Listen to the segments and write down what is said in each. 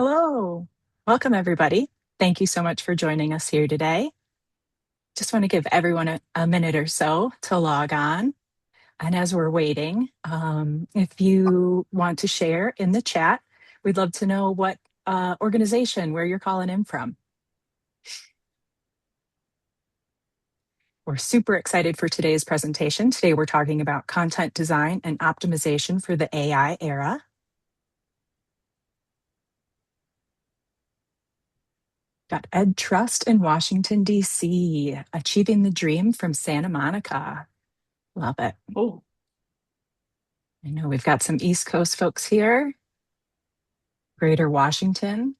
Hello. Welcome, everybody. Thank you so much for joining us here today. Just want to give everyone a minute or so to log on. And as we're waiting, if you want to share in the chat, we'd love to know what organization, where you're calling in from. We're super excited for today's presentation. Today, we're talking about content design and optimization for the AI era. Got Ed Trust in Washington, D.C., Achieving the Dream from Santa Monica. Love it. Oh, I know we've got some East Coast folks here, Greater Washington.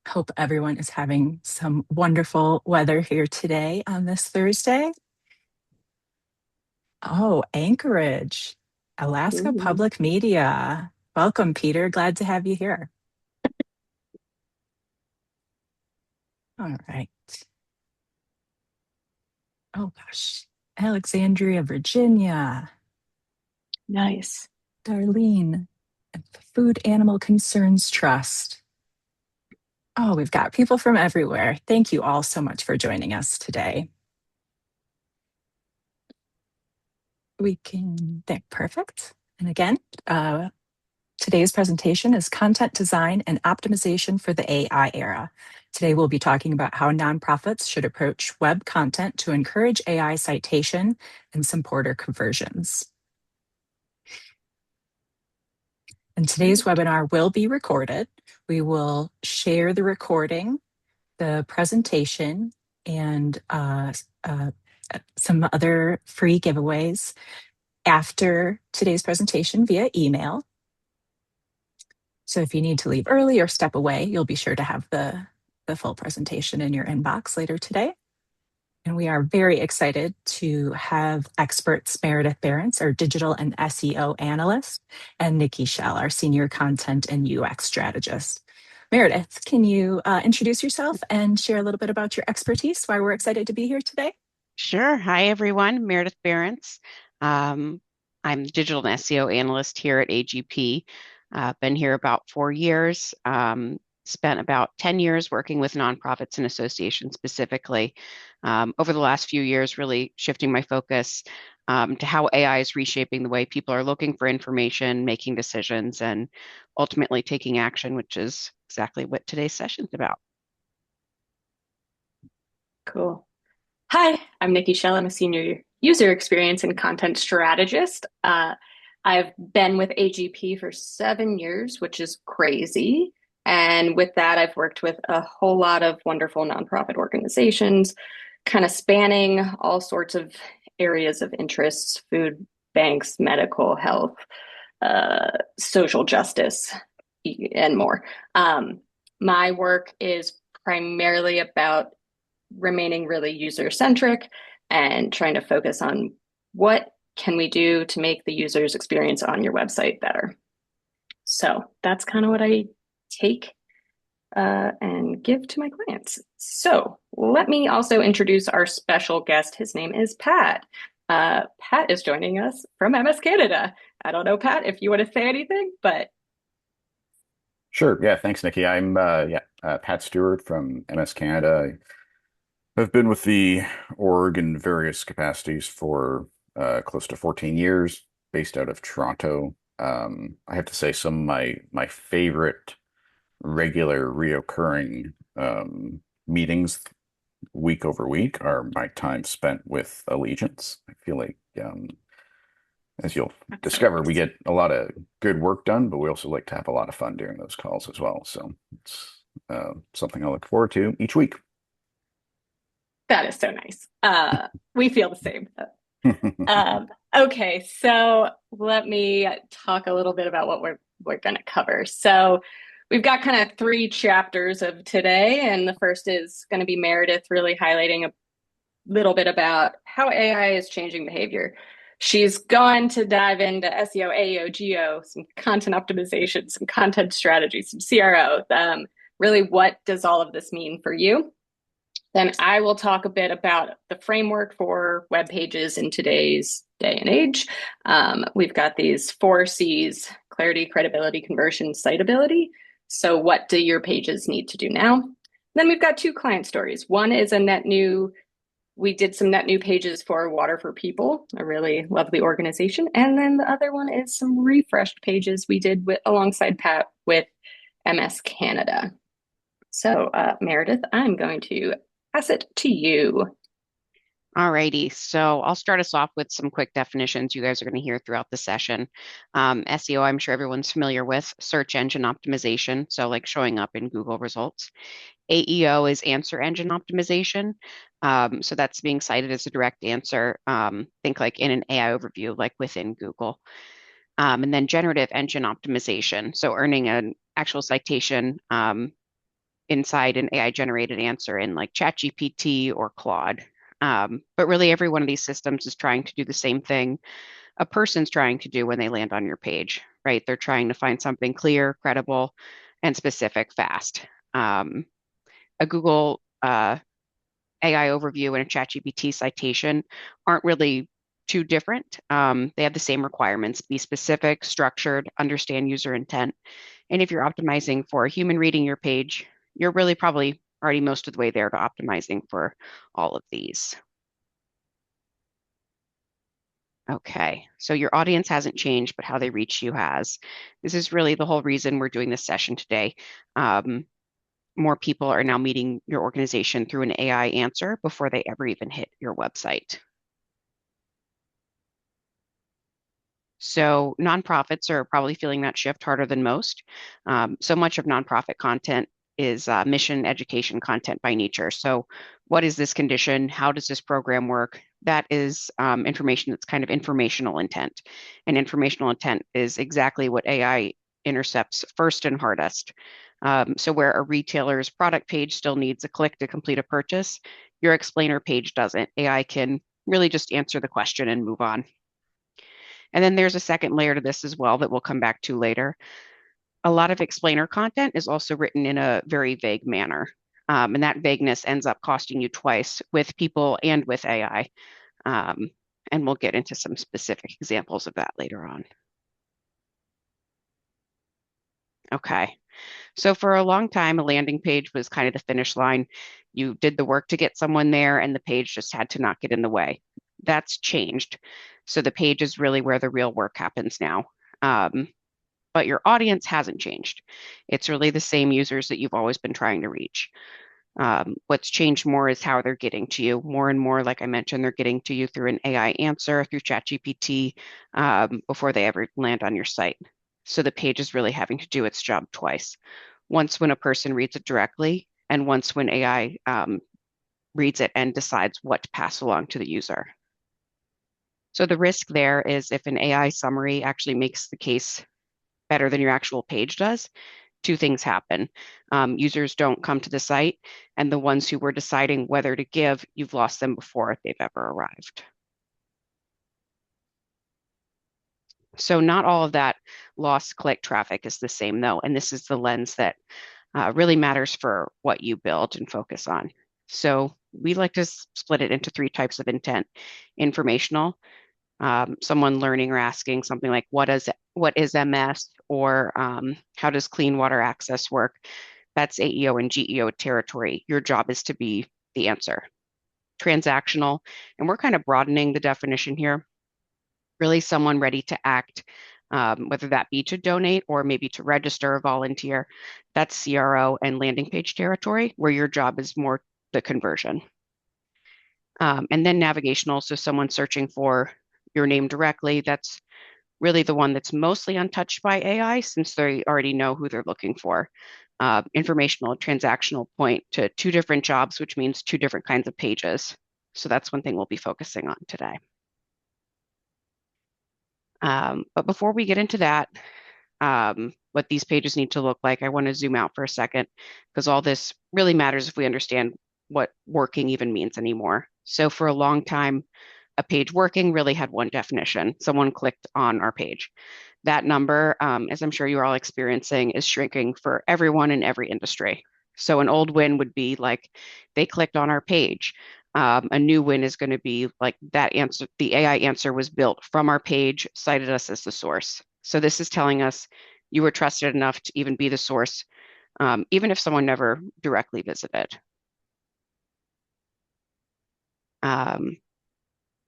Hope everyone is having some wonderful weather here today on this Thursday. Oh, Anchorage, Alaska ooh, Public Media. Welcome, Peter. Glad to have you here. All right. Oh, gosh. Alexandria, Virginia. nice. Darlene, Food Animal Concerns Trust. Oh, we've got people from everywhere. Thank you all so much for joining us today. We can think perfect. And again, today's presentation is Content Design and Optimization for the AI Era. Today, we'll be talking about how nonprofits should approach web content to encourage AI citation and supporter conversions. And today's webinar will be recorded. We will share the recording, the presentation, and some other free giveaways after today's presentation via email. So if you need to leave early or step away, you'll be sure to have the full presentation in your inbox later today. And we are very excited to have experts Meredith Behrens, our digital and SEO analyst, and Nikki Schell, our senior content and UX strategist. Meredith, can you introduce yourself and share a little bit about your expertise, why we're excited to be here today? Sure. Hi, everyone. Meredith Behrens. Um, I'm the digital and SEO analyst here at AGP. Been here about 4 years. Spent about 10 years working with nonprofits and associations specifically. Over the last few years, really shifting my focus to how AI is reshaping the way people are looking for information, making decisions, and ultimately taking action, which is exactly what today's session is about. Cool. Hi, I'm Nikki Schell. I'm a senior user experience and content strategist. I've been with AGP for 7 years, which is crazy. And with that, I've worked with a whole lot of wonderful nonprofit organizations, kind of spanning all sorts of areas of interests, food banks, medical health, social justice, and more. My work is primarily about remaining really user-centric and trying to focus on what can we do to make the user's experience on your website better. So that's kind of what I take and give to my clients. So let me also introduce our special guest. His name is Pat. Pat is joining us from MS Canada. I don't know, Pat, if you want to say anything, but Sure. Yeah. Thanks, Nikki. I'm Pat Stewart from MS Canada. I've been with the org in various capacities for close to 14 years, based out of Toronto. I have to say some of my favorite regular reoccurring meetings week over week are my time spent with Allegiance. I feel like as you'll discover, we get a lot of good work done, but we also like to have a lot of fun during those calls as well. So it's something I look forward to each week. that is so nice. We feel the same. Okay, so let me talk a little bit about what we're going to cover. So we've got kind of three chapters of today, and the first is going to be Meredith really highlighting a little bit about how AI is changing behavior. She's going to dive into SEO, AEO, GEO, some content optimization, some content strategy, some CRO. Really, what does all of this mean for you? Then I will talk a bit about the framework for web pages in today's day and age. We've got these 4 C's: clarity, credibility, conversion, citability. So what do your pages need to do now? Then we've got two client stories. One is a net new, we did some net new pages for Water for People, a really lovely organization. And then the other one is some refreshed pages we did alongside Pat with MS Canada. So Meredith, I'm going to pass it to you. Alrighty, so I'll start us off with some quick definitions you guys are going to hear throughout the session. SEO, I'm sure everyone's familiar with, search engine optimization, so like showing up in Google results. AEO is answer engine optimization, so that's being cited as a direct answer. Think like in an AI overview, like within Google. And then generative engine optimization, so earning an actual citation inside an AI generated answer in like ChatGPT or Claude. But really, every one of these systems is trying to do the same thing a person's trying to do when they land on your page, right? They're trying to find something clear, credible, and specific fast. A Google AI overview and a ChatGPT citation aren't really too different. They have the same requirements: be specific, structured, understand user intent. And if you're optimizing for a human reading your page, you're really probably already most of the way there to optimizing for all of these. Okay, so your audience hasn't changed, but how they reach you has. This is really the whole reason we're doing this session today. More people are now meeting your organization through an AI answer before they ever even hit your website. So nonprofits are probably feeling that shift harder than most. So much of nonprofit content is mission education content by nature. So what is this condition? How does this program work? That is information that's kind of informational intent. And informational intent is exactly what AI intercepts first and hardest. So where a retailer's product page still needs a click to complete a purchase, your explainer page doesn't. AI can really just answer the question and move on. And then there's a second layer to this as well that we'll come back to later. A lot of explainer content is also written in a very vague manner. And that vagueness ends up costing you twice with people and with AI. And we'll get into some specific examples of that later on. Okay, so for a long time, a landing page was kind of the finish line. You did the work to get someone there, and the page just had to not get in the way. That's changed. So the page is really where the real work happens now. But your audience hasn't changed. It's really the same users that you've always been trying to reach. What's changed more is how they're getting to you. More and more, like I mentioned, they're getting to you through an AI answer, through ChatGPT, before they ever land on your site. So the page is really having to do its job twice. Once when a person reads it directly, and once when AI reads it and decides what to pass along to the user. So the risk there is if an AI summary actually makes the case better than your actual page does, two things happen. Users don't come to the site, and the ones who were deciding whether to give, you've lost them before they've ever arrived. So not all of that lost click traffic is the same though, and this is the lens that really matters for what you build and focus on. So we like to split it into three types of intent: informational, someone learning or asking something like what is MS, or how does clean water access work? That's AEO and GEO territory. Your job is to be the answer. Transactional, and we're kind of broadening the definition here. Really someone ready to act, whether that be to donate or maybe to register or volunteer. That's CRO and landing page territory, where your job is more the conversion. And then navigational, so someone searching for your name directly, that's really the one that's mostly untouched by AI since they already know who they're looking for. Informational, transactional point to two different jobs, which means two different kinds of pages. So that's one thing we'll be focusing on today. But before we get into that, what these pages need to look like, I want to zoom out for a second because all this really matters if we understand what working even means anymore. So for a long time, a page working really had one definition. Someone clicked on our page. That number, as I'm sure you're all experiencing, is shrinking for everyone in every industry. So an old win would be like they clicked on our page. A new win is going to be like that answer, the AI answer was built from our page, cited us as the source. So this is telling us you were trusted enough to even be the source even if someone never directly visited.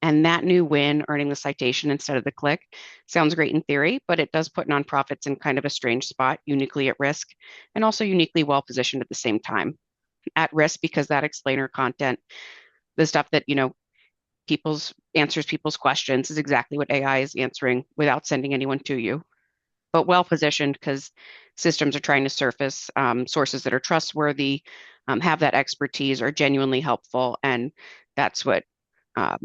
And that new win, earning the citation instead of the click, sounds great in theory, but it does put nonprofits in kind of a strange spot, uniquely at risk, and also uniquely well positioned at the same time. At risk because that explainer content, the stuff that, people's answers people's questions is exactly what AI is answering without sending anyone to you, but well positioned because systems are trying to surface sources that are trustworthy, have that expertise, are genuinely helpful, and that's what um,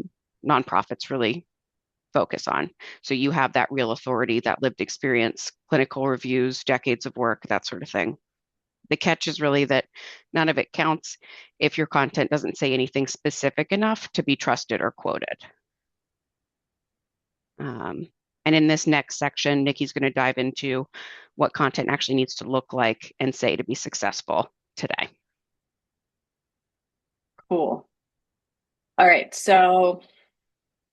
nonprofits really focus on. So you have that real authority, that lived experience, clinical reviews, decades of work, that sort of thing. The catch is really that none of it counts if your content doesn't say anything specific enough to be trusted or quoted. And in this next section, Nikki's going to dive into what content actually needs to look like and say to be successful today. Cool. All right, so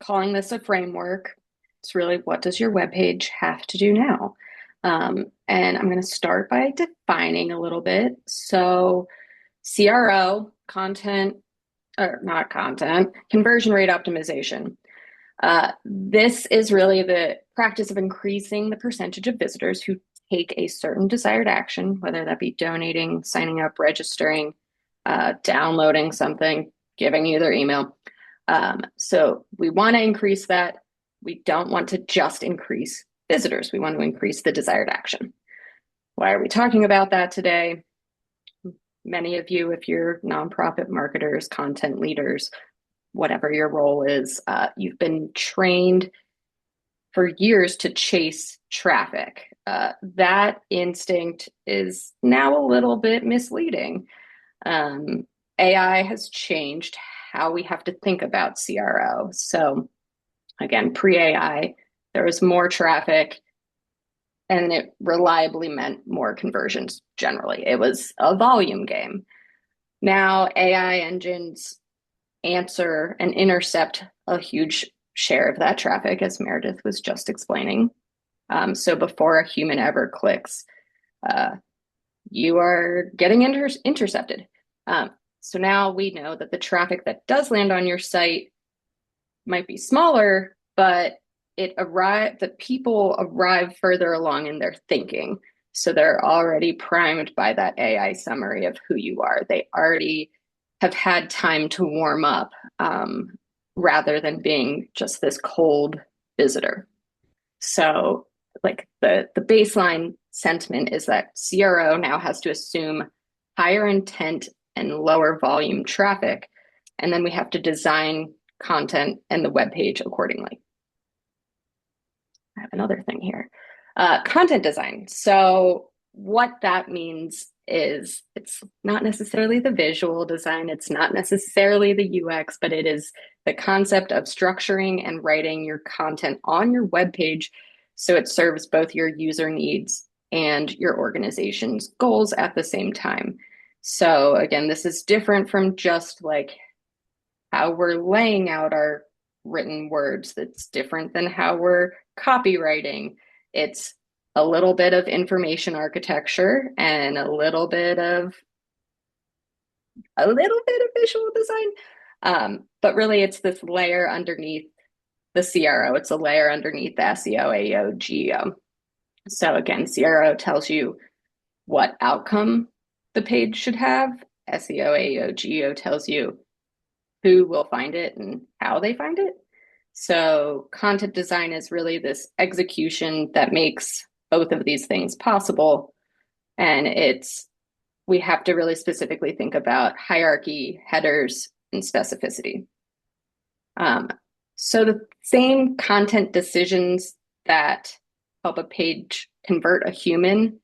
calling this a framework, it's really what does your web page have to do now? And I'm going to start by defining a little bit. So CRO, content, or not content, conversion rate optimization. This is really the practice of increasing the percentage of visitors who take a certain desired action, whether that be donating, signing up, registering, downloading something, giving you their email. So we want to increase that. We don't want to just increase visitors. We want to increase the desired action. Why are we talking about that today? Many of you, if you're nonprofit marketers, content leaders, whatever your role is, you've been trained for years to chase traffic. That instinct is now a little bit misleading. AI has changed how we have to think about CRO. So again, pre-AI, there was more traffic and it reliably meant more conversions generally. It was a volume game. Now AI engines answer and intercept a huge share of that traffic, as Meredith was just explaining. So before a human ever clicks, you are getting intercepted. So now we know that the traffic that does land on your site might be smaller, but the people arrive further along in their thinking. So they're already primed by that AI summary of who you are. They already have had time to warm up, rather than being just this cold visitor. So like the baseline sentiment is that CRO now has to assume higher intent and lower volume traffic, and then we have to design content and the web page accordingly. I have another thing here. Content design. So what that means is it's not necessarily the visual design, it's not necessarily the UX, but it is the concept of structuring and writing your content on your web page so it serves both your user needs and your organization's goals at the same time. So again, this is different from just like how we're laying out our written words. That's different than how we're copywriting. It's a little bit of information architecture and a little bit of visual design. But really it's this layer underneath the CRO. It's a layer underneath the SEO, AEO, GEO. So again, CRO tells you what outcome the page should have. SEO, AEO, GEO tells you who will find it and how they find it. So content design is really this execution that makes both of these things possible. And we have to really specifically think about hierarchy, headers, and specificity. So the same content decisions that help a page convert a human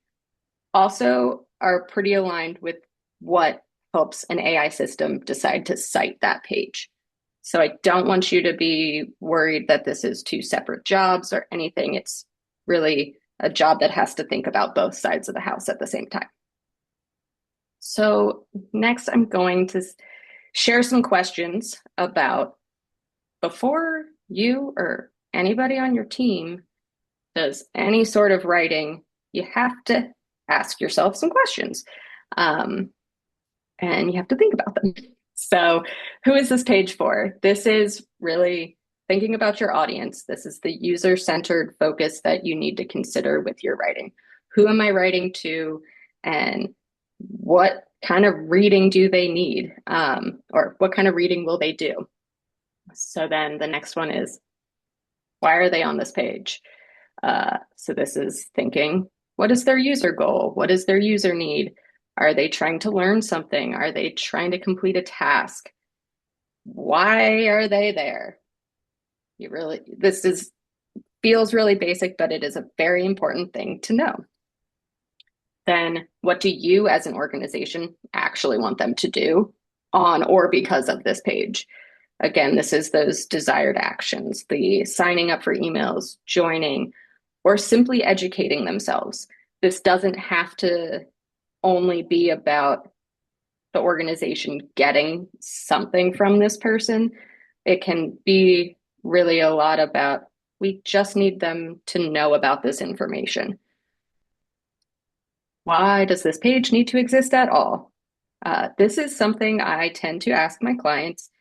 also are pretty aligned with what helps an AI system decide to cite that page. So I don't want you to be worried that this is two separate jobs or anything. It's really a job that has to think about both sides of the house at the same time. So next I'm going to share some questions about before you or anybody on your team does any sort of writing, you have to ask yourself some questions. And you have to think about them. So, who is this page for? This is really thinking about your audience. This is the user-centered focus that you need to consider with your writing. Who am I writing to, and what kind of reading do they need, or what kind of reading will they do? So then the next one is, why are they on this page? So this is thinking, what is their user goal? What is their user need? Are they trying to learn something? Are they trying to complete a task? Why are they there? This feels really basic, but it is a very important thing to know. Then what do you as an organization actually want them to do on or because of this page? Again, this is those desired actions, the signing up for emails, joining, or simply educating themselves. This doesn't have to only be about the organization getting something from this person. It can be really a lot about, we just need them to know about this information. Why does this page need to exist at all? This is something I tend to ask my clients,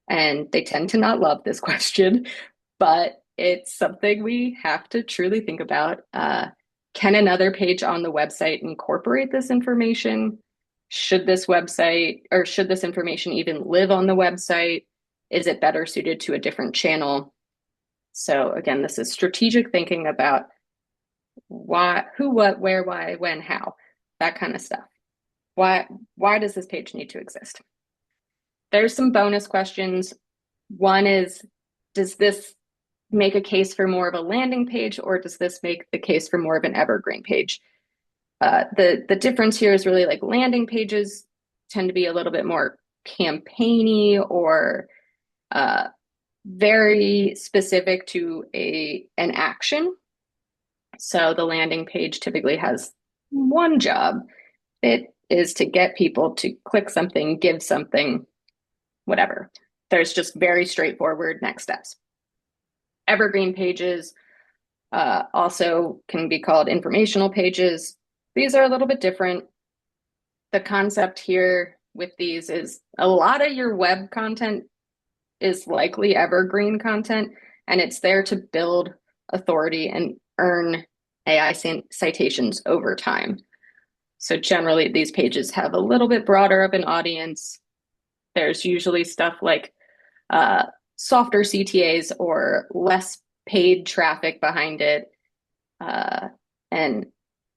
and they tend to not love this question, but it's something we have to truly think about. Can another page on the website incorporate this information? Should this information even live on the website? Is it better suited to a different channel? So again, this is strategic thinking about why, who, what, where, why, when, how, that kind of stuff. Why does this page need to exist? There's some bonus questions. One is, does this make a case for more of a landing page, or does this make the case for more of an evergreen page? The difference here is really like landing pages tend to be a little bit more campaigny or very specific to an action. So the landing page typically has one job. It is to get people to click something, give something, whatever. There's just very straightforward next steps. Evergreen pages also can be called informational pages. These are a little bit different. The concept here with these is a lot of your web content is likely evergreen content, and it's there to build authority and earn AI citations over time. So generally, these pages have a little bit broader of an audience. There's usually stuff like softer CTAs or less paid traffic behind it. And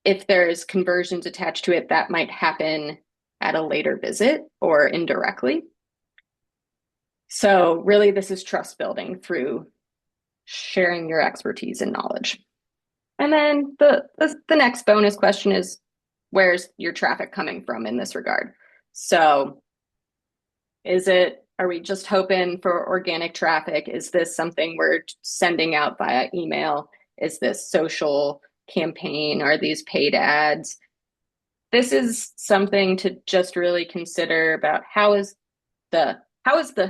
if there's conversions attached to it, that might happen at a later visit or indirectly. So really, this is trust building through sharing your expertise and knowledge. And then the next bonus question is, where's your traffic coming from in this regard? So are we just hoping for organic traffic? Is this something we're sending out via email? Is this social campaign? Are these paid ads? This is something to just really consider about how is the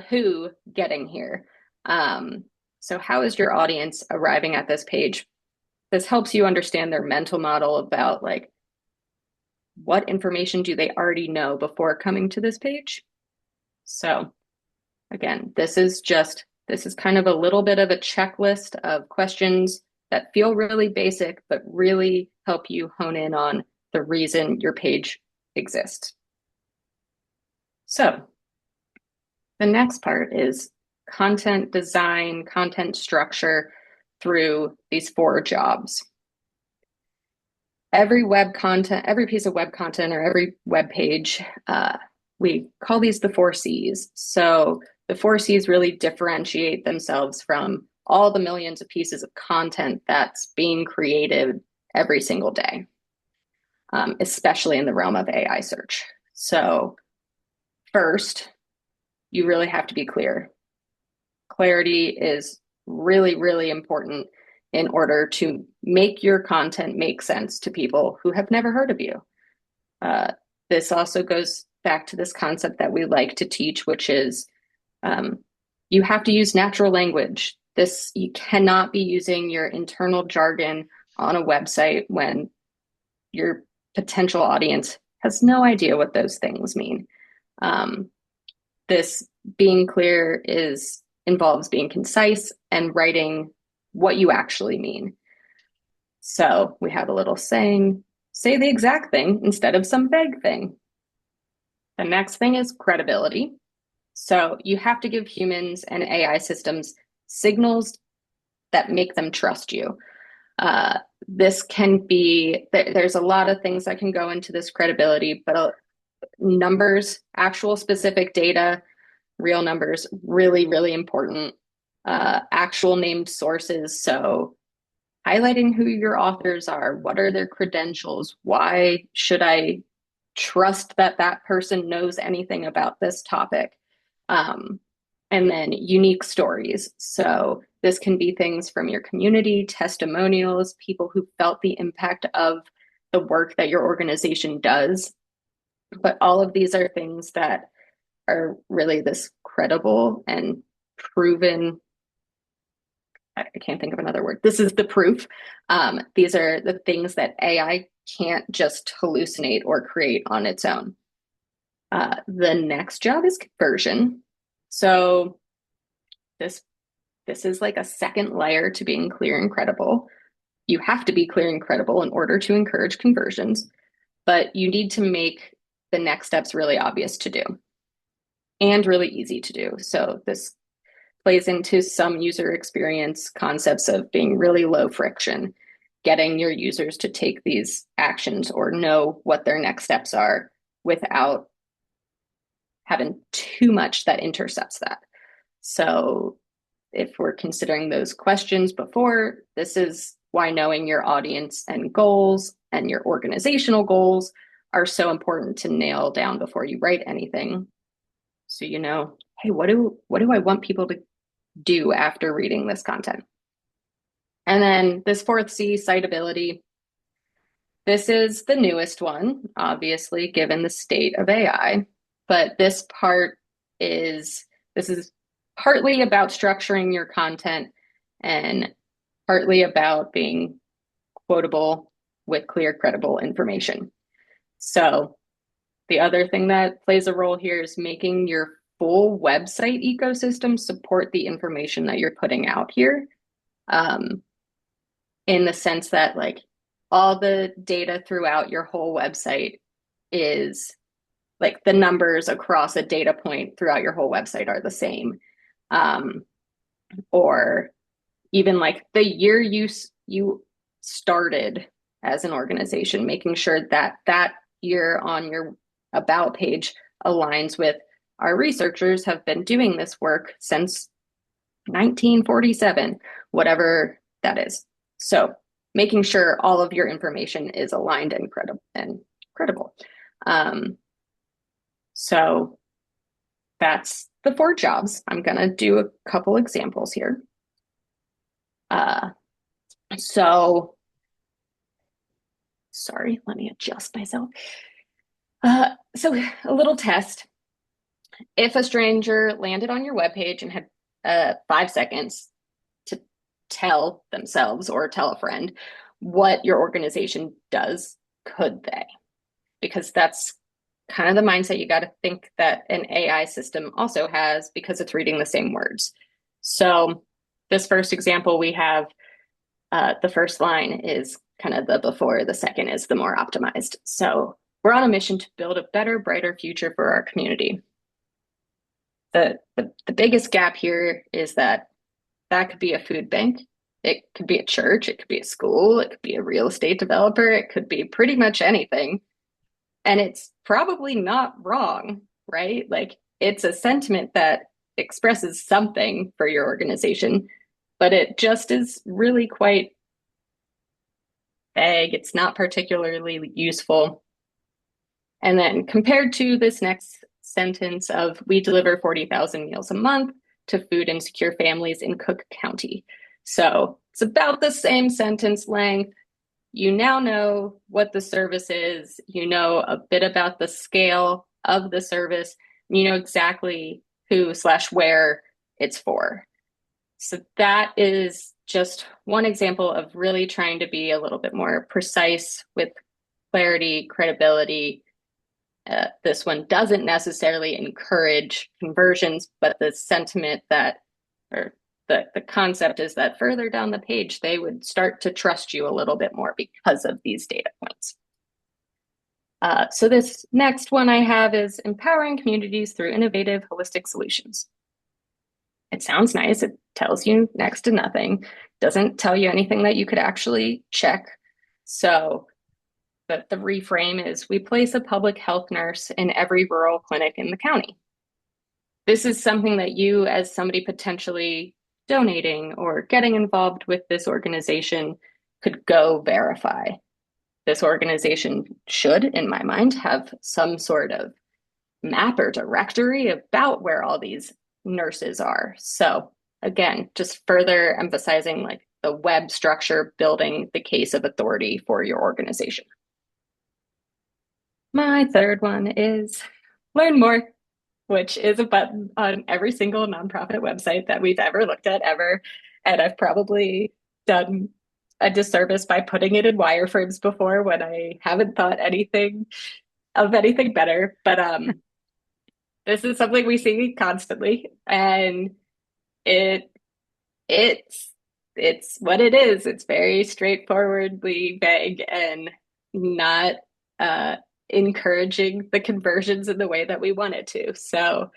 who getting here? So how is your audience arriving at this page? This helps you understand their mental model about like, what information do they already know before coming to this page? So again, this is kind of a little bit of a checklist of questions that feel really basic, but really help you hone in on the reason your page exists. So the next part is content design, content structure through these 4 jobs. Every piece of web content or every web page, we call these the 4 C's. So the 4 C's really differentiate themselves from all the millions of pieces of content that's being created every single day, especially in the realm of AI search. So first, you really have to be clear. Clarity is really, really important in order to make your content make sense to people who have never heard of you. This also goes back to this concept that we like to teach, which is you have to use natural language. You cannot be using your internal jargon on a website when you're potential audience has no idea what those things mean. This being clear involves being concise and writing what you actually mean. So we have a little saying, say the exact thing instead of some vague thing. The next thing is credibility. So you have to give humans and AI systems signals that make them trust you. This can be, there's a lot of things that can go into this credibility, but numbers, actual specific data, real numbers, really, really important. Actual named sources. So highlighting who your authors are, what are their credentials, why should I trust that that person knows anything about this topic? And then unique stories. So this can be things from your community, testimonials, people who felt the impact of the work that your organization does. But all of these are things that are really this credible and proven. I can't think of another word. This is the proof. These are the things that AI can't just hallucinate or create on its own. The next job is conversion. So this is like a second layer to being clear and credible. You have to be clear and credible in order to encourage conversions, but you need to make the next steps really obvious to do and really easy to do. So this plays into some user experience concepts of being really low friction, getting your users to take these actions or know what their next steps are without having too much that intercepts that. So if we're considering those questions before, this is why knowing your audience and goals and your organizational goals are so important to nail down before you write anything. So you know, hey, what do I want people to do after reading this content? And then this fourth C, citability. This is the newest one, obviously, given the state of AI. But this is partly about structuring your content and partly about being quotable with clear, credible information. So the other thing that plays a role here is making your full website ecosystem support the information that you're putting out here. In the sense that like all the data throughout your whole website is like the numbers across a data point throughout your whole website are the same. Or even like the year you started as an organization, making sure that that year on your about page aligns with our researchers have been doing this work since 1947, whatever that is. So making sure all of your information is aligned and credible. So that's the 4 jobs. I'm going to do a couple examples here. So sorry, let me adjust myself. So a little test. If a stranger landed on your webpage and had 5 seconds to tell themselves or tell a friend what your organization does, could they? Because that's kind of the mindset you got to think that an AI system also has because it's reading the same words. So this first example we have, the first line is kind of the before, the second is the more optimized. So we're on a mission to build a better, brighter future for our community. The biggest gap here is that could be a food bank. It could be a church. It could be a school. It could be a real estate developer. It could be pretty much anything. And it's probably not wrong, right? Like it's a sentiment that expresses something for your organization, but it just is really quite vague. It's not particularly useful. And then compared to this next sentence of we deliver 40,000 meals a month to food insecure families in Cook County. So it's about the same sentence length. You now know what the service is. You know a bit about the scale of the service. You know exactly who/where it's for. So that is just one example of really trying to be a little bit more precise with clarity, credibility. This one doesn't necessarily encourage conversions, but the sentiment that, or the concept is that further down the page, they would start to trust you a little bit more because of these data points. So this next one I have is empowering communities through innovative, holistic solutions. It sounds nice. It tells you next to nothing. Doesn't tell you anything that you could actually check. So the reframe is, we place a public health nurse in every rural clinic in the county. This is something that you, as somebody potentially donating or getting involved with this organization, could go verify. This organization should, in my mind, have some sort of map or directory about where all these nurses are. So again, just further emphasizing like the web structure, building the case of authority for your organization. My third one is learn more, which is a button on every single nonprofit website that we've ever looked at ever. And I've probably done a disservice by putting it in wireframes before when I haven't thought anything of anything better. But this is something we see constantly, and it's what it is. It's very straightforwardly vague and not encouraging the conversions in the way that we want it to. So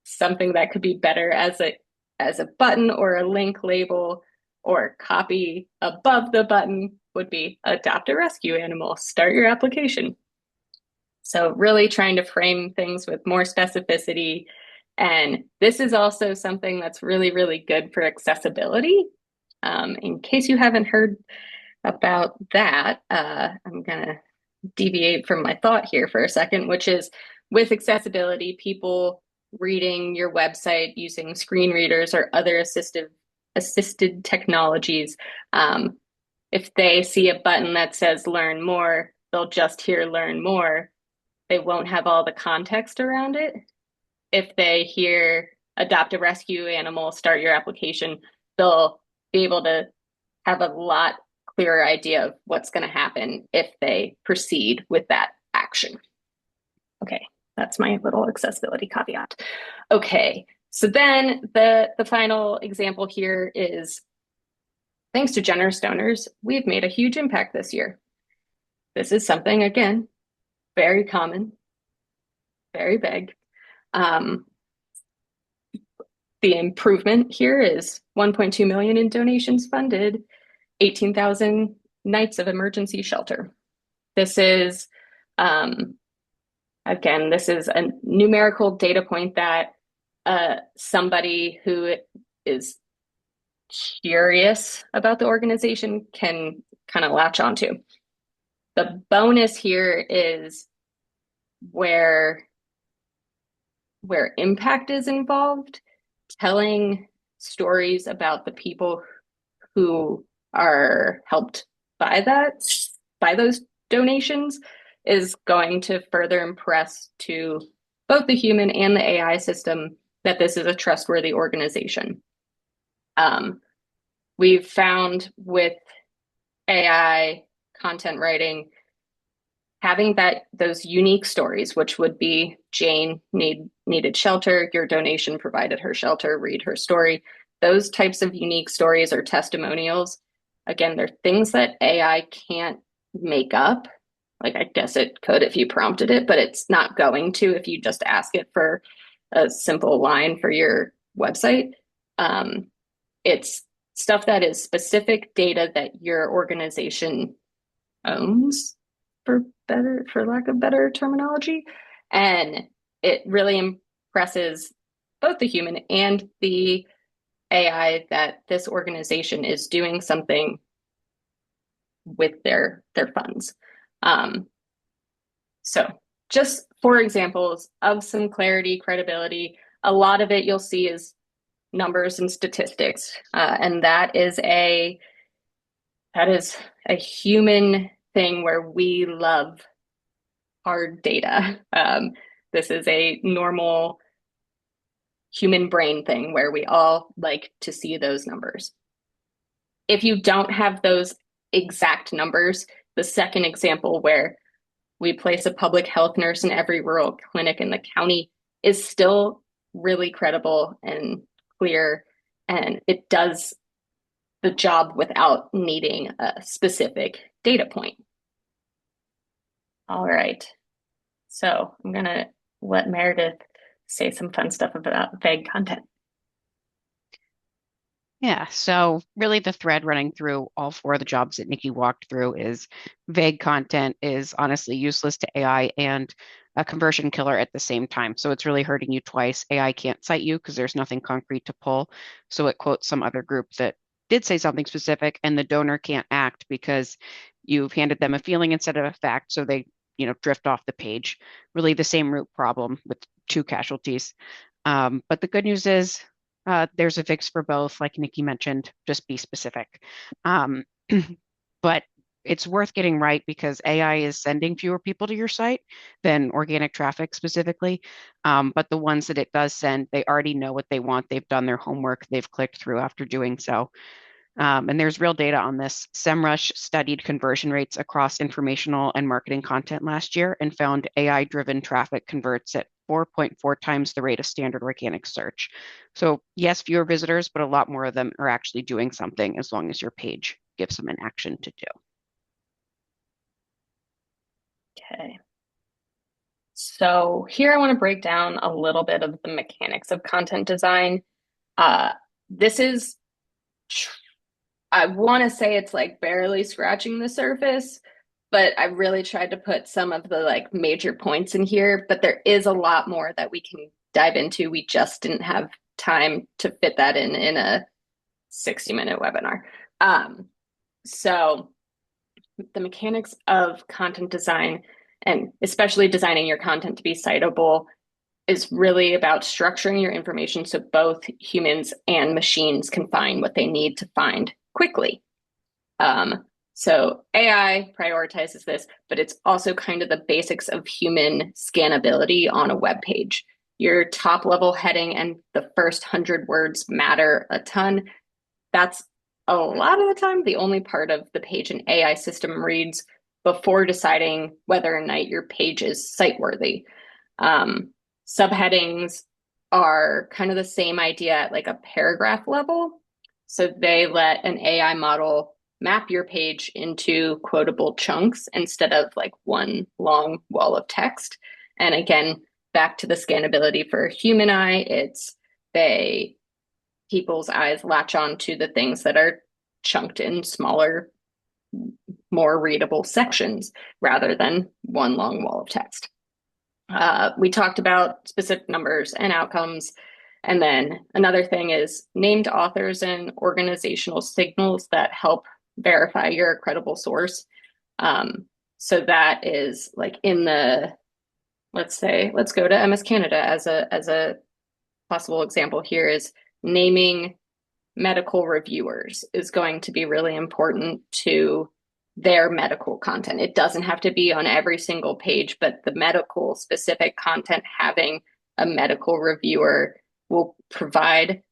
something that could be better as a button or a link label or copy above the button would be adopt a rescue animal, start your application. So really trying to frame things with more specificity. And this is also something that's really, really good for accessibility. In case you haven't heard about that, I'm gonna deviate from my thought here for a second, which is with accessibility, people reading your website using screen readers or other assisted technologies. If they see a button that says learn more, they'll just hear learn more. They won't have all the context around it. If they hear adopt a rescue animal, start your application, they'll be able to have a lot clearer idea of what's going to happen if they proceed with that action. Okay, that's my little accessibility caveat. Okay, so then the final example here is, thanks to generous donors, we've made a huge impact this year. This is something, again, very common, very big. The improvement here is 1.2 million in donations funded, 18,000 nights of emergency shelter. This is, again, this is a numerical data point that somebody who is curious about the organization can kind of latch onto. The bonus here is where impact is involved, telling stories about the people who are helped by those donations is going to further impress to both the human and the AI system that this is a trustworthy organization. We've found with AI content writing, having those unique stories, which would be Jane needed shelter, your donation provided her shelter, read her story. Those types of unique stories or testimonials, again, they're things that AI can't make up. Like, I guess it could if you prompted it, but it's not going to if you just ask it for a simple line for your website. It's stuff that is specific data that your organization owns, for lack of better terminology. And it really impresses both the human and the AI that this organization is doing something with their funds. So just for examples of some clarity, credibility, a lot of it you'll see is numbers and statistics. And that is a human thing where we love hard data. This is a normal human brain thing where we all like to see those numbers. If you don't have those exact numbers, the second example where we place a public health nurse in every rural clinic in the county is still really credible and clear, and it does the job without needing a specific data point. All right. So I'm going to let Meredith say some fun stuff about vague content. Yeah, so really the thread running through all four of the jobs that Nikki walked through is vague content is honestly useless to AI and a conversion killer at the same time. So it's really hurting you twice. AI can't cite you because there's nothing concrete to pull. So it quotes some other group that did say something specific, and the donor can't act because you've handed them a feeling instead of a fact. So they, drift off the page. Really the same root problem with two casualties. But the good news is there's a fix for both, like Nikki mentioned, just be specific. Um, but it's worth getting right because AI is sending fewer people to your site than organic traffic specifically. But the ones that it does send, they already know what they want. They've done their homework. They've clicked through after doing so. And there's real data on this. SEMrush studied conversion rates across informational and marketing content last year and found AI-driven traffic converts at 4.4 times the rate of standard organic search. So yes, fewer visitors, but a lot more of them are actually doing something as long as your page gives them an action to do. Okay. So here I want to break down a little bit of the mechanics of content design. This is, I want to say it's like barely scratching the surface, but I really tried to put some of the like major points in here, but there is a lot more that we can dive into. We just didn't have time to fit that in a 60-minute webinar. So the mechanics of content design, and especially designing your content to be citable, is really about structuring your information so both humans and machines can find what they need to find quickly. So AI prioritizes this, but it's also kind of the basics of human scannability on a web page. Your top level heading and the first 100 words matter a ton. That's a lot of the time the only part of the page an AI system reads before deciding whether or not your page is site-worthy. Subheadings are kind of the same idea at like a paragraph level. So they let an AI model map your page into quotable chunks instead of like one long wall of text. And again, back to the scannability for human eye, it's people's eyes latch on to the things that are chunked in smaller, more readable sections rather than one long wall of text. We talked about specific numbers and outcomes. And then another thing is named authors and organizational signals that help verify you're a credible source. So that is like in the, let's go to MS Canada as a possible example here, is naming medical reviewers is going to be really important to their medical content. It doesn't have to be on every single page, but the medical specific content, having a medical reviewer will provide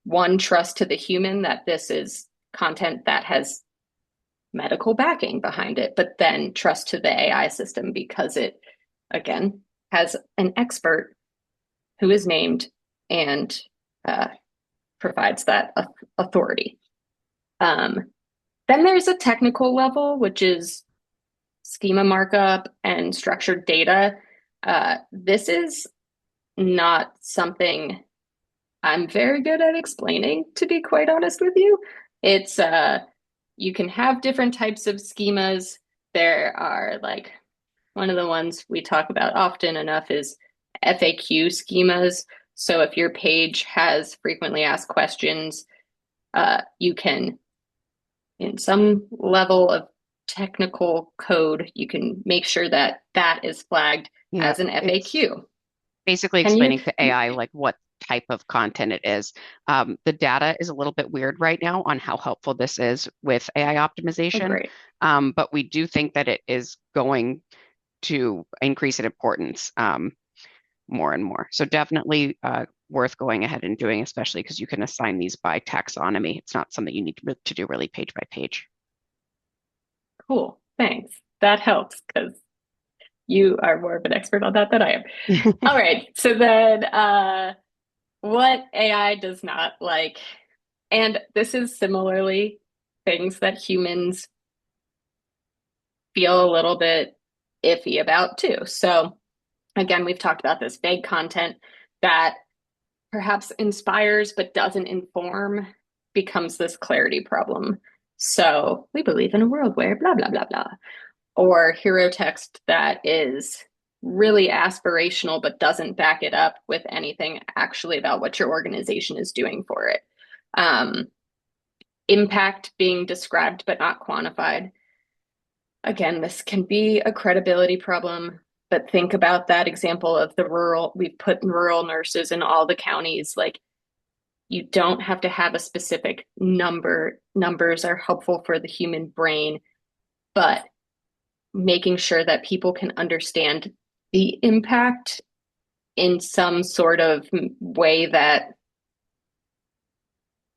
one, trust to the human that this is content that has medical backing behind it, but then trust to the AI system because it, again, has an expert who is named and provides that authority. Then there's a technical level, which is schema markup and structured data. This is not something I'm very good at explaining, to be quite honest with you. It's you can have different types of schemas. There are like one of the ones we talk about often enough is FAQ schemas. So if your page has frequently asked questions, you can, in some level of technical code, you can make sure that that is flagged as an FAQ. Basically explaining to AI like what type of content it is. The data is a little bit weird right now on how helpful this is with AI optimization, but we do think that it is going to increase in importance more and more. So definitely worth going ahead and doing, especially because you can assign these by taxonomy. It's not something you need to do really page by page. Cool, thanks. That helps because You are more of an expert on that than I am. All right. So then, what AI does not like, and this is similarly things that humans feel a little bit iffy about too. So again, we've talked about this vague content that perhaps inspires but doesn't inform becomes this clarity problem. So we believe in a world where blah, blah, blah, blah. Or hero text that is really aspirational but doesn't back it up with anything actually about what your organization is doing for it. Um, Impact being described but not quantified. Again, this can be a credibility problem, but think about that example of the rural, we've put rural nurses in all the counties. Like, you don't have to have a specific number. Numbers are helpful for the human brain, but making sure that people can understand the impact in some sort of way that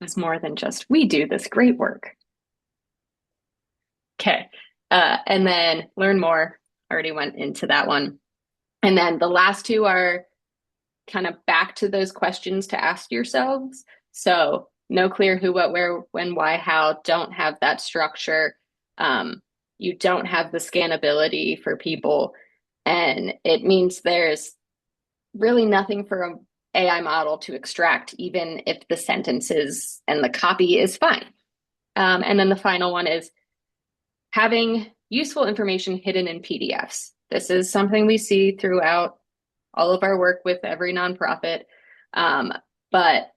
is more than just, we do this great work. Okay. And then learn more. Already went into that one. And then the last two are kind of back to those questions to ask yourselves. So no clear who, what, where, when, why, how, don't have that structure. You don't have the scannability for people. And it means there's really nothing for an AI model to extract, even if the sentences and the copy is fine. And then the final one is having useful information hidden in PDFs. This is something we see throughout all of our work with every nonprofit. But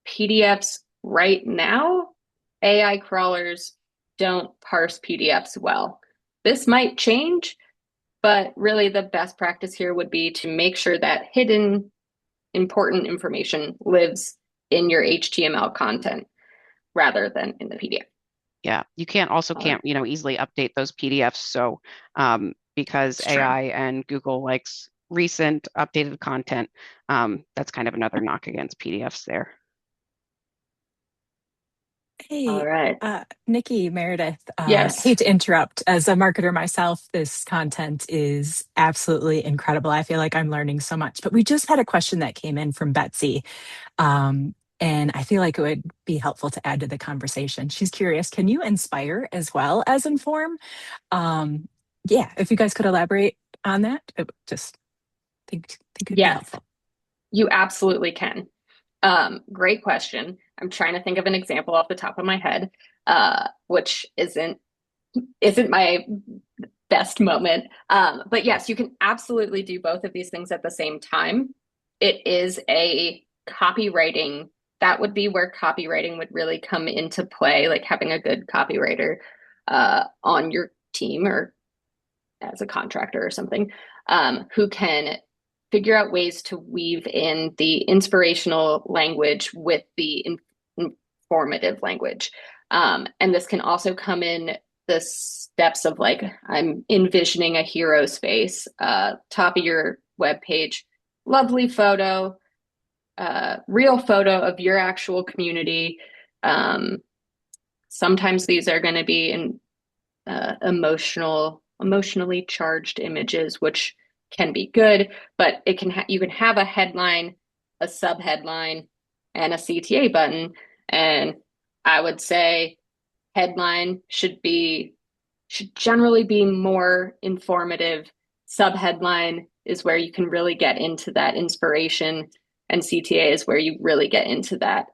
PDFs right now, AI crawlers don't parse PDFs well. This might change, but really the best practice here would be to make sure that hidden important information lives in your HTML content rather than in the PDF. Yeah, you can't easily update those PDFs. So because AI and Google likes recent updated content, that's kind of another knock against PDFs there. Hey, all right. Nikki, Meredith, Yes. hate to interrupt. As a marketer myself, this content is absolutely incredible. I feel like I'm learning so much. But we just had a question that came in from Betsy, and I feel like it would be helpful to add to the conversation. She's curious, can you inspire as well as inform? Yeah, if you guys could elaborate on that, I would just think it'd be Yes, helpful. you absolutely can. Great question. I'm trying to think of an example off the top of my head, which isn't my best moment. But yes, you can absolutely do both of these things at the same time. It is a copywriting, that would be where copywriting would really come into play, like having a good copywriter on your team or as a contractor or something, who can figure out ways to weave in the inspirational language with the informative language. And this can also come in the steps of like, I'm envisioning a hero space, top of your web page, lovely photo, real photo of your actual community. Sometimes these are going to be in emotionally charged images, which can be good, but you can have a headline, a subheadline, and a CTA button. And I would say headline should generally be more informative. Subheadline is where you can really get into that inspiration, and CTA is where you really get into that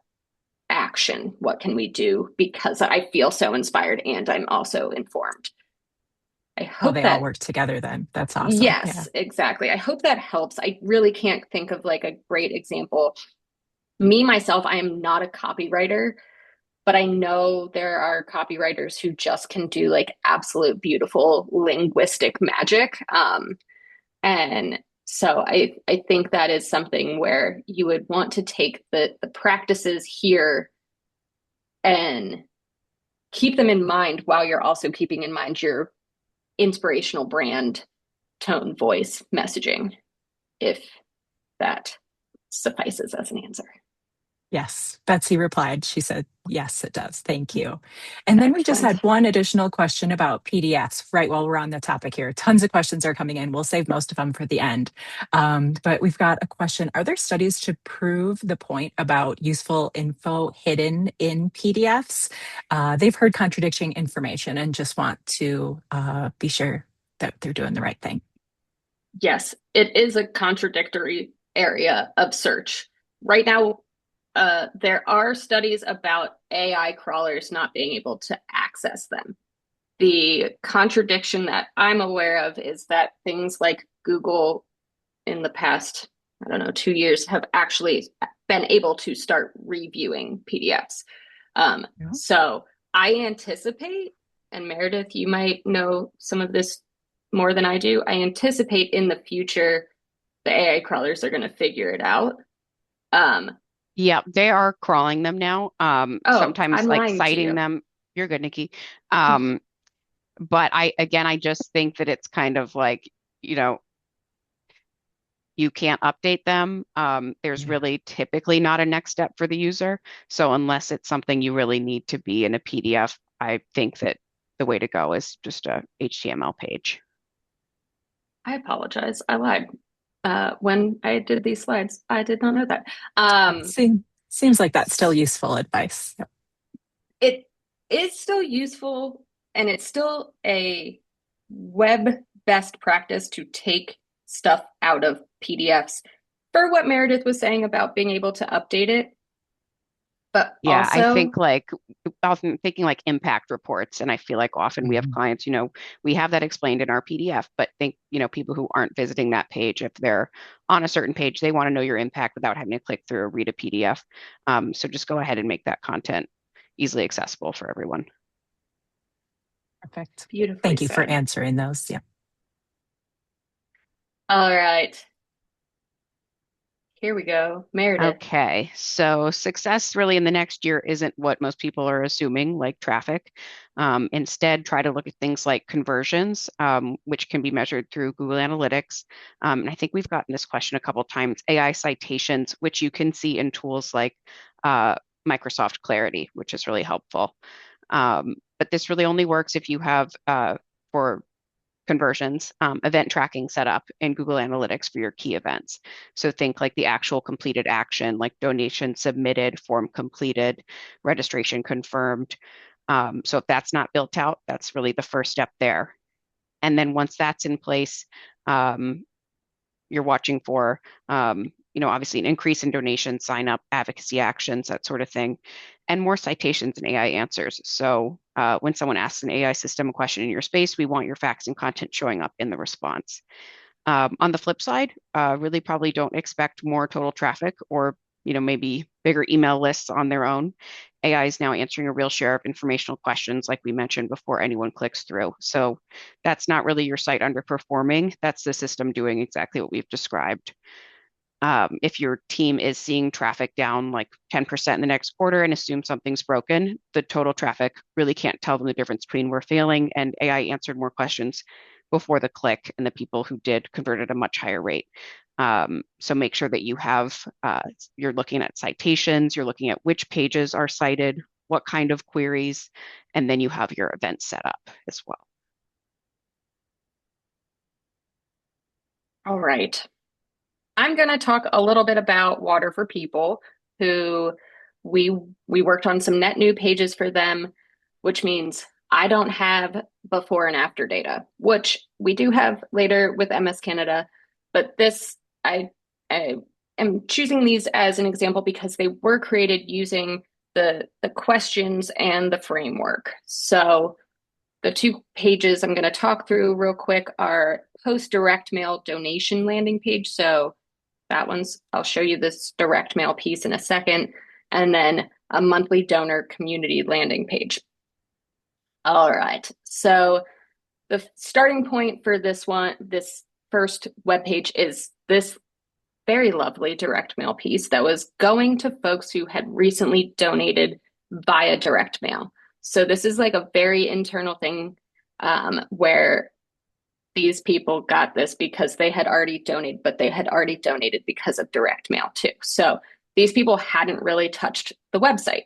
action. What can we do? Because I feel so inspired and I'm also informed. I Oh, hope they all that, work together then. That's awesome. Yeah. yes, exactly. I hope that helps. I really can't think of like a great example. Me, myself, I am not a copywriter, but I know there are copywriters who just can do like absolute beautiful linguistic magic. And so I think that is something where you would want to take the practices here and keep them in mind while you're also keeping in mind your inspirational brand, tone, voice, messaging, if that suffices as an answer. Yes, Betsy replied. She said, yes, it does. Thank you. And then we just Excellent. had one additional question about PDFs, right while we're on the topic here. Tons of questions are coming in. We'll save most of them for the end. But we've got a question. Are there studies to prove the point about useful info hidden in PDFs? They've heard contradicting information and just want to be sure that they're doing the right thing. Yes, it is a contradictory area of search. Right now, there are studies about AI crawlers not being able to access them. The contradiction that I'm aware of is that things like Google in the past, I don't know, 2 years have actually been able to start reviewing PDFs. Yeah. So I anticipate, and Meredith, you might know some of this more than I do. I anticipate in the future the AI crawlers are going to figure it out. Um, Yeah, they are crawling them now. oh, Sometimes I'm like lying to citing you. them. You're good, Nikki. Um, but I just think that it's kind of like, you know, you can't update them. There's Yeah. really typically not a next step for the user. So unless it's something you really need to be in a PDF, I think that the way to go is just a HTML page. I apologize. I lied. When I did these slides, I did not know that. Um, Seems like that's still useful advice. Yep. it is still useful, and it's still a web best practice to take stuff out of PDFs for what Meredith was saying about being able to update it. But Yeah, I also, think like often thinking like impact reports, and I feel like often we have Mhm. clients, we have that explained in our PDF, but think, people who aren't visiting that page, if they're on a certain page, they want to know your impact without having to click through or read a PDF. So just go ahead and make that content easily accessible for everyone. Perfect. beautifully Thank you for said. answering those. Yeah. All right, here we go. Meredith. Okay, so success really in the next year isn't what most people are assuming, like traffic. Instead, try to look at things like conversions, which can be measured through Google Analytics. And I think we've gotten this question a couple of times, AI citations, which you can see in tools like uh, Microsoft Clarity, which is really helpful. But this really only works if you have, for conversions, event tracking set up in Google Analytics for your key events. So think like the actual completed action, like donation submitted, form completed, registration confirmed. So if that's not built out, that's really the first step there. And then once that's in place, um, you're watching for, obviously an increase in donation, sign up, advocacy actions, that sort of thing, and more citations and AI answers. So when someone asks an AI system a question in your space, we want your facts and content showing up in the response. On the flip side, really probably don't expect more total traffic or maybe bigger email lists on their own. AI is now answering a real share of informational questions, like we mentioned, before anyone clicks through. So that's not really your site underperforming. That's the system doing exactly what we've described. If your team is seeing traffic down like 10% in the next quarter and assume something's broken, the total traffic really can't tell them the difference between we're failing and AI answered more questions before the click, and the people who did converted a much higher rate. So make sure that you're looking at citations, you're looking at which pages are cited, what kind of queries, and then you have your event set up as well. All right. I'm going to talk a little bit about Water for People, who we we worked on some net new pages for them, which means I don't have before and after data, which we do have later with MS Canada, but this I am choosing these as an example because they were created using the questions and the framework. So the two pages I'm going to talk through real quick are post direct mail donation landing page. So that one's, I'll show you this direct mail piece in a second, and then a monthly donor community landing page. All right. So the starting point for this first web page is this very lovely direct mail piece that was going to folks who had recently donated via direct mail. So this is like a very internal thing where these people got this because they had already donated, but they had already donated because of direct mail too. So these people hadn't really touched the website.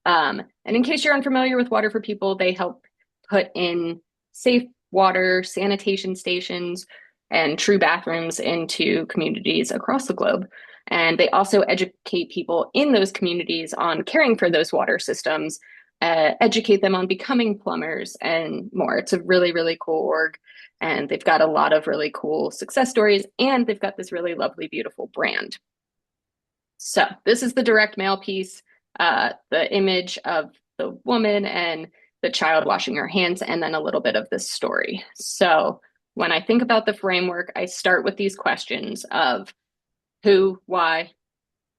And in case you're unfamiliar with Water for People, they help put in safe water, sanitation stations, and true bathrooms into communities across the globe. And they also educate people in those communities on caring for those water systems, educate them on becoming plumbers and more. It's a really, really cool org. And they've got a lot of really cool success stories, and they've got this really lovely, beautiful brand. So this is the direct mail piece, the image of the woman and the child washing her hands, and then a little bit of this story. So when I think about the framework, I start with these questions of who, why,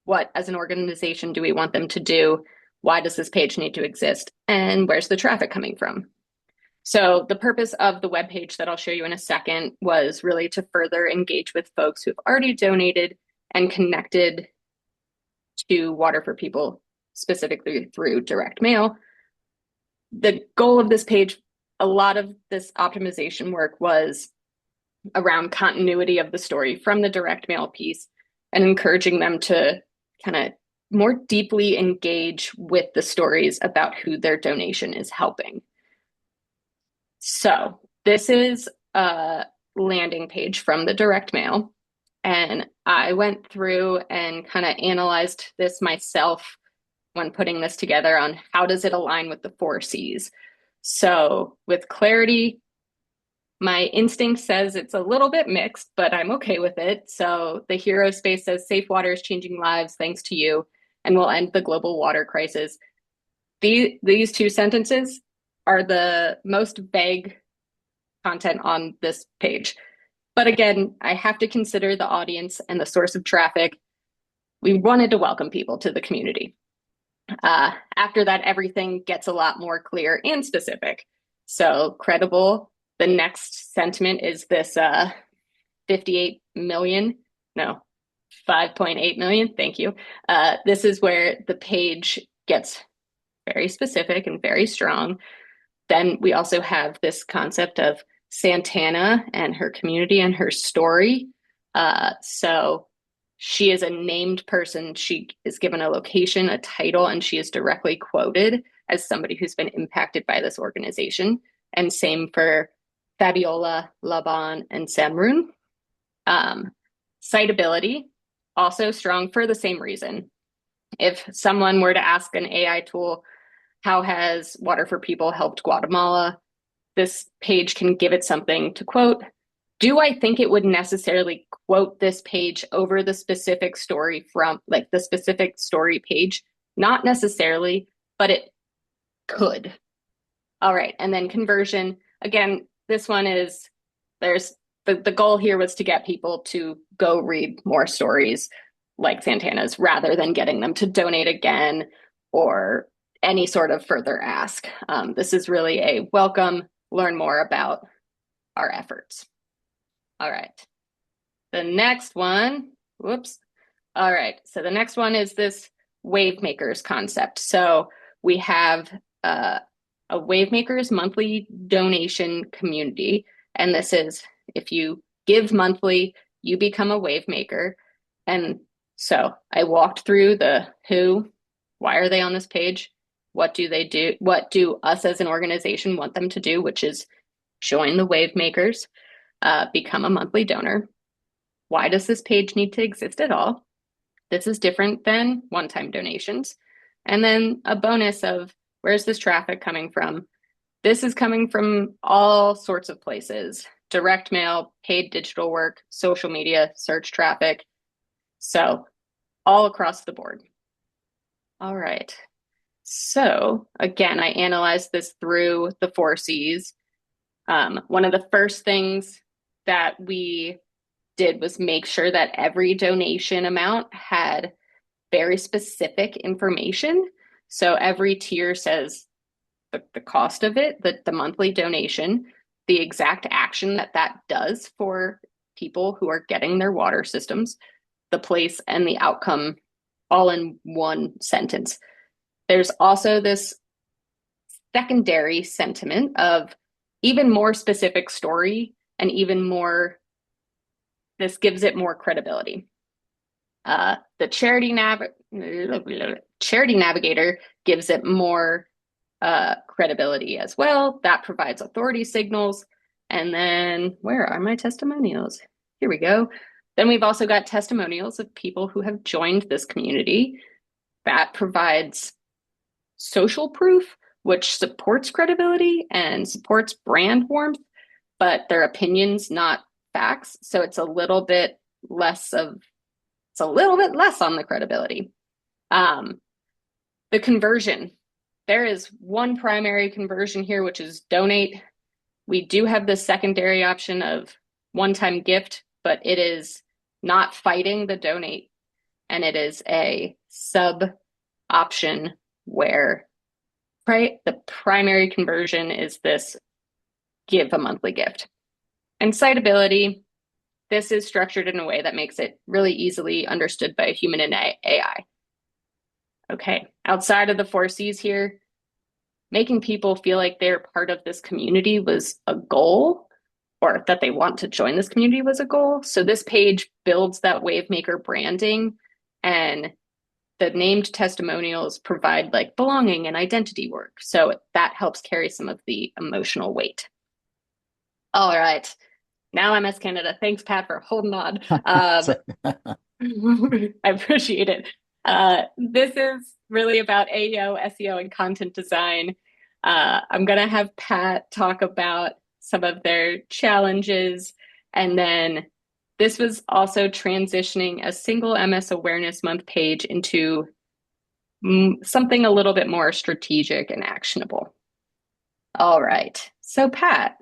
what as an organization do we want them to do? Why does this page need to exist? And where's the traffic coming from? So the purpose of the webpage that I'll show you in a second was really to further engage with folks who've already donated and connected to Water for People, specifically through direct mail. The goal of this page, a lot of this optimization work was around continuity of the story from the direct mail piece and encouraging them to kind of more deeply engage with the stories about who their donation is helping. So this is a landing page from the direct mail. And I went through and kind of analyzed this myself when putting this together on how does it align with the 4 C's. So with clarity, my instinct says it's a little bit mixed, but I'm okay with it. So the hero space says safe water is changing lives thanks to you and will end the global water crisis. These 2 sentences are the most vague content on this page. But again, I have to consider the audience and the source of traffic. We wanted to welcome people to the community. After that, everything gets a lot more clear and specific. So credible. The next sentiment is this 58 million, no, 5.8 million. Thank you. This is where the page gets very specific and very strong. Then we also have this concept of Santana and her community and her story. So she is a named person. She is given a location, a title, and she is directly quoted as somebody who's been impacted by this organization. And same for Fabiola, Laban, and Samrun. Citability, also strong for the same reason. If someone were to ask an AI tool, how has Water for People helped Guatemala? This page can give it something to quote. Do I think it would necessarily quote this page over the specific story from like the specific story page? Not necessarily, but it could. All right. And then conversion. Again, this one is there's the goal here was to get people to go read more stories like Santana's rather than getting them to donate again or any sort of further ask. This is really a welcome, learn more about our efforts. All right. The next one, whoops. All right. So the next one is this wave makers concept. So we have a wave makers monthly donation community. And this is if you give monthly, you become a wave maker. And so I walked through the who, why are they on this page? What do they do? What do us as an organization want them to do, which is join the wave makers, become a monthly donor. Why does this page need to exist at all? This is different than one-time donations. And then a bonus of where's this traffic coming from? This is coming from all sorts of places, direct mail, paid digital work, social media, search traffic. So all across the board. All right. So again, I analyzed this through the 4 C's. One of the first things that we did was make sure that every donation amount had very specific information. So every tier says the cost of it, the monthly donation, the exact action that does for people who are getting their water systems, the place, and the outcome all in one sentence. There's also this secondary sentiment of even more specific story and even more, this gives it more credibility. The charity navigator gives it more credibility as well. That provides authority signals. And then where are my testimonials? Here we go. Then we've also got testimonials of people who have joined this community. That provides social proof, which supports credibility and supports brand warmth, but their opinions, not facts. So it's a little bit less on the credibility. The conversion. There is one primary conversion here, which is donate. We do have the secondary option of one-time gift, but it is not fighting the donate. And it is a sub option where the primary conversion is this give a monthly gift. And citability, this is structured in a way that makes it really easily understood by a human and AI. Okay, outside of the 4Cs here, making people feel like they're part of this community was a goal, or that they want to join this community was a goal. So this page builds that Wavemaker branding, and the named testimonials provide like belonging and identity work. So that helps carry some of the emotional weight. All right. Now MS Canada. Thanks, Pat, for holding on. I appreciate it. This is really about AEO, SEO, and content design. I'm going to have Pat talk about some of their challenges. And then this was also transitioning a single MS Awareness Month page into something a little bit more strategic and actionable. All right. So, Pat.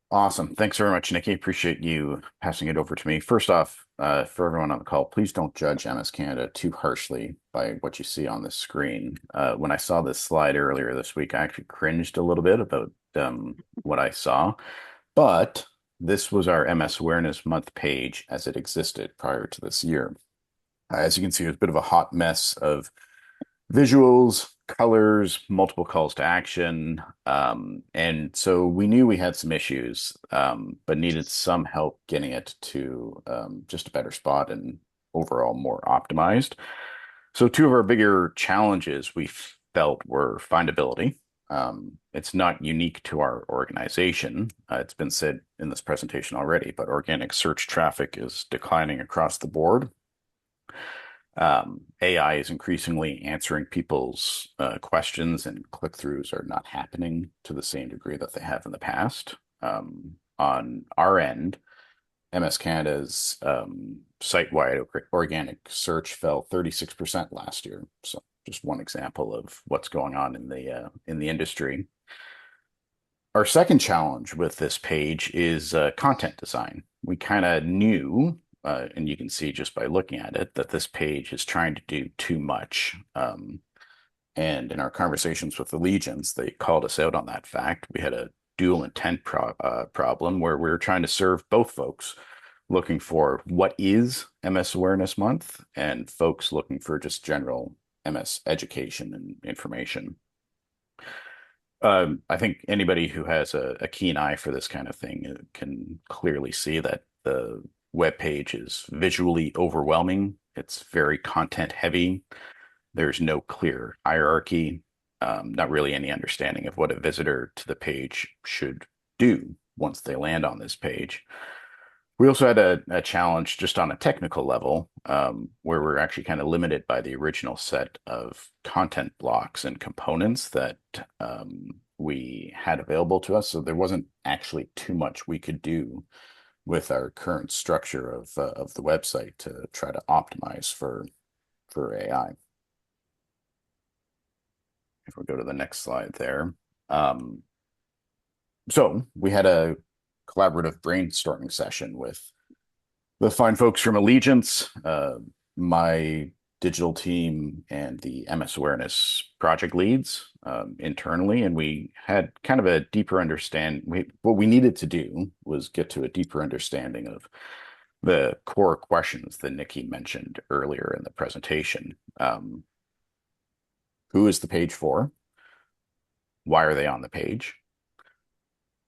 Awesome. Thanks very much, Nikki. Appreciate you passing it over to me. First off, for everyone on the call, please don't judge MS Canada too harshly by what you see on the screen. When I saw this slide earlier this week, I actually cringed a little bit about what I saw, but this was our MS Awareness Month page as it existed prior to this year. As you can see, it was a bit of a hot mess of visuals, colors, multiple calls to action. And so we knew we had some issues, but needed some help getting it to just a better spot and overall more optimized. So two of our bigger challenges we felt were findability. It's not unique to our organization. It's been said in this presentation already, but organic search traffic is declining across the board. AI is increasingly answering people's questions, and click-throughs are not happening to the same degree that they have in the past. On our end, MS Canada's site-wide organic search fell 36% last year. So just one example of what's going on in the industry. Our second challenge with this page is content design. We kind of knew and you can see just by looking at it that this page is trying to do too much. And in our conversations with the Legions, they called us out on that fact. We had a dual intent problem where we were trying to serve both folks looking for what is MS Awareness Month and folks looking for just general MS education and information. I think anybody who has a keen eye for this kind of thing can clearly see that the web page is visually overwhelming. It's very content heavy. There's no clear hierarchy, not really any understanding of what a visitor to the page should do once they land on this page. We also had a challenge just on a technical level, where we're actually kind of limited by the original set of content blocks and components that we had available to us. So there wasn't actually too much we could do with our current structure of the website to try to optimize for AI. If we go to the next slide there. So we had a collaborative brainstorming session with the fine folks from Allegiance, my digital team, and the MS Awareness project leads internally, and we had kind of a deeper understanding. What we needed to do was get to a deeper understanding of the core questions that Nikki mentioned earlier in the presentation. Who is the page for? Why are they on the page?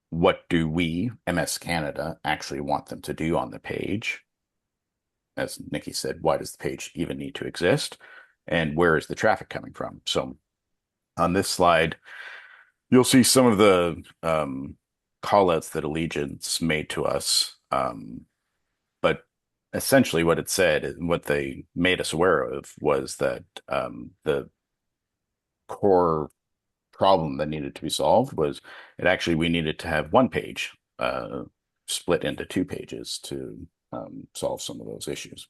What do we, MS Canada, actually want them to do on the page? as Nikki said, why does the page even need to exist? And where is the traffic coming from? So on this slide, you'll see some of the callouts that Allegiance made to us. But essentially what it said, and what they made us aware of, was that the core problem that needed to be solved was we needed to have one page split into two pages to solve some of those issues.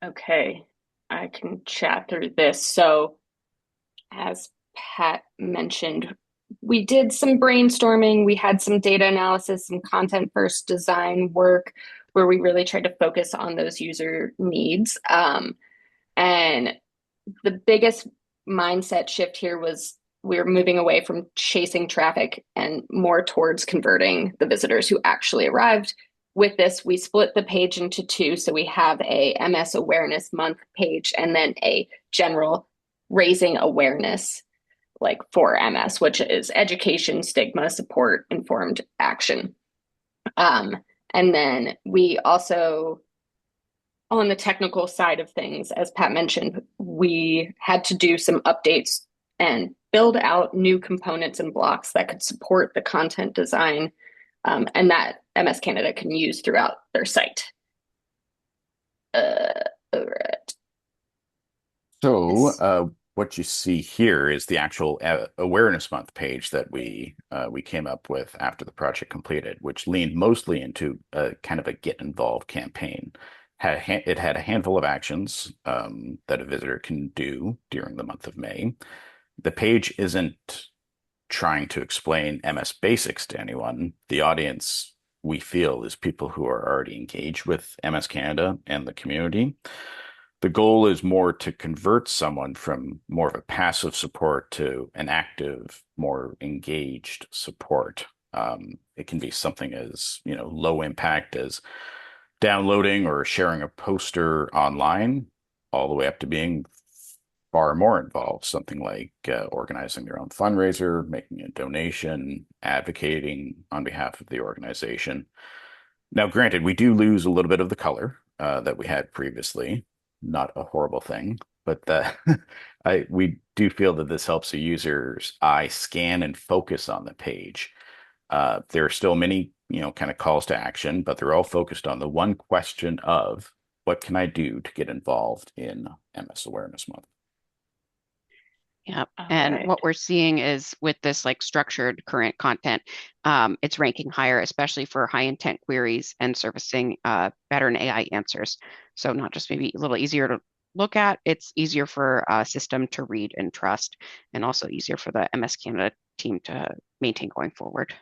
Okay, I can chat through this. So, as Pat mentioned, we did some brainstorming, we had some data analysis, some content first design work where we really tried to focus on those user needs. And the biggest mindset shift here was we're moving away from chasing traffic and more towards converting the visitors who actually arrived. With this, we split the page into two. So we have a MS Awareness Month page and then a general raising awareness, like for MS, which is education, stigma, support, informed action. And then we also, on the technical side of things, as Pat mentioned, we had to do some updates and build out new components and blocks that could support the content design and that MS Canada can use throughout their site. All right. So what you see here is the actual Awareness Month page that we came up with after the project completed, which leaned mostly into a kind of a get involved campaign. It had a handful of actions that a visitor can do during the month of May. The page isn't trying to explain MS basics to anyone. The audience, we feel, is people who are already engaged with MS Canada and the community. The goal is more to convert someone from more of a passive support to an active, more engaged support. It can be something as, low impact as downloading or sharing a poster online, all the way up to being far more involved, something like organizing their own fundraiser, making a donation, advocating on behalf of the organization. Now, granted, we do lose a little bit of the color that we had previously. Not a horrible thing, but we do feel that this helps a user's eye scan and focus on the page. There are still many, kind of calls to action, but they're all focused on the one question of what can I do to get involved in MS Awareness Month? Yep. All And right. what we're seeing is with this like structured current content, it's ranking higher, especially for high intent queries and surfacing better than AI answers. So not just maybe a little easier to look at, it's easier for a system to read and trust, and also easier for the MS Canada team to maintain going forward.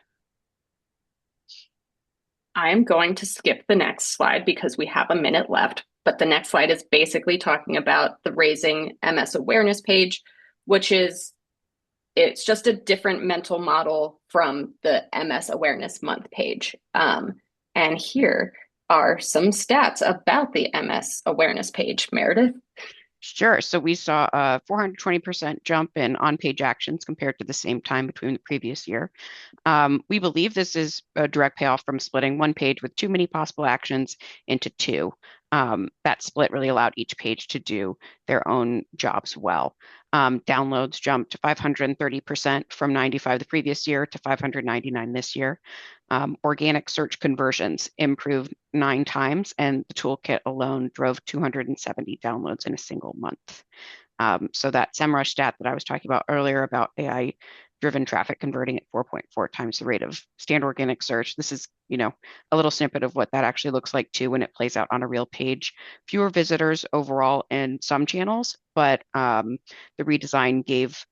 I'm going to skip the next slide because we have a minute left, but the next slide is basically talking about the Raising MS Awareness page, which is, it's just a different mental model from the MS Awareness Month page. And here are some stats about the MS Awareness page, Meredith. Sure. So we saw a 420% jump in on-page actions compared to the same time between the previous year. We believe this is a direct payoff from splitting one page with too many possible actions into two. That split really allowed each page to do their own jobs well. Downloads jumped to 530% from 95 the previous year to 599 this year. Organic search conversions improved 9 times, and the toolkit alone drove 270 downloads in a single month. So that SEMrush stat that I was talking about earlier about AI driven traffic converting at 4.4 times the rate of standard organic search. This is, a little snippet of what that actually looks like too when it plays out on a real page. Fewer visitors overall in some channels, but the redesign gave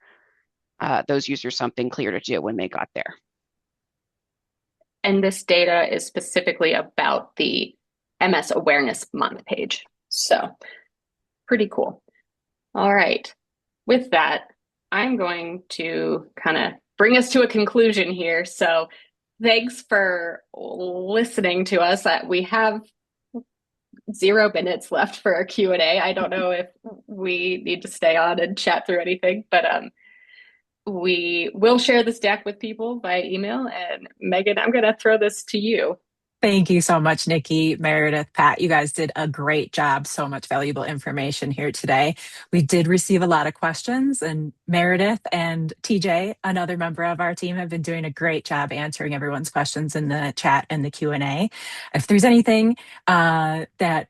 those users something clear to do when they got there. And this data is specifically about the MS Awareness Month page. So pretty cool. All right. With that, I'm going to kind of bring us to a conclusion here. So thanks for listening to us. We have 0 minutes left for our Q&A. I don't know if we need to stay on and chat through anything, but we will share this deck with people by email. And Megan, I'm going to throw this to you. Thank you so much, Nikki, Meredith, Pat. You guys did a great job. So much valuable information here today. We did receive a lot of questions, and Meredith and TJ, another member of our team, have been doing a great job answering everyone's questions in the chat and the Q&A. If there's anything that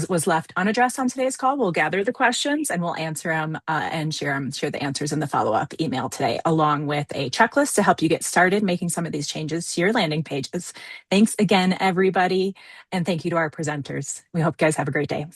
was left unaddressed on today's call, we'll gather the questions and we'll answer them and share the answers in the follow-up email today, along with a checklist to help you get started making some of these changes to your landing pages. Thanks again, everybody, and thank you to our presenters. We hope you guys have a great day.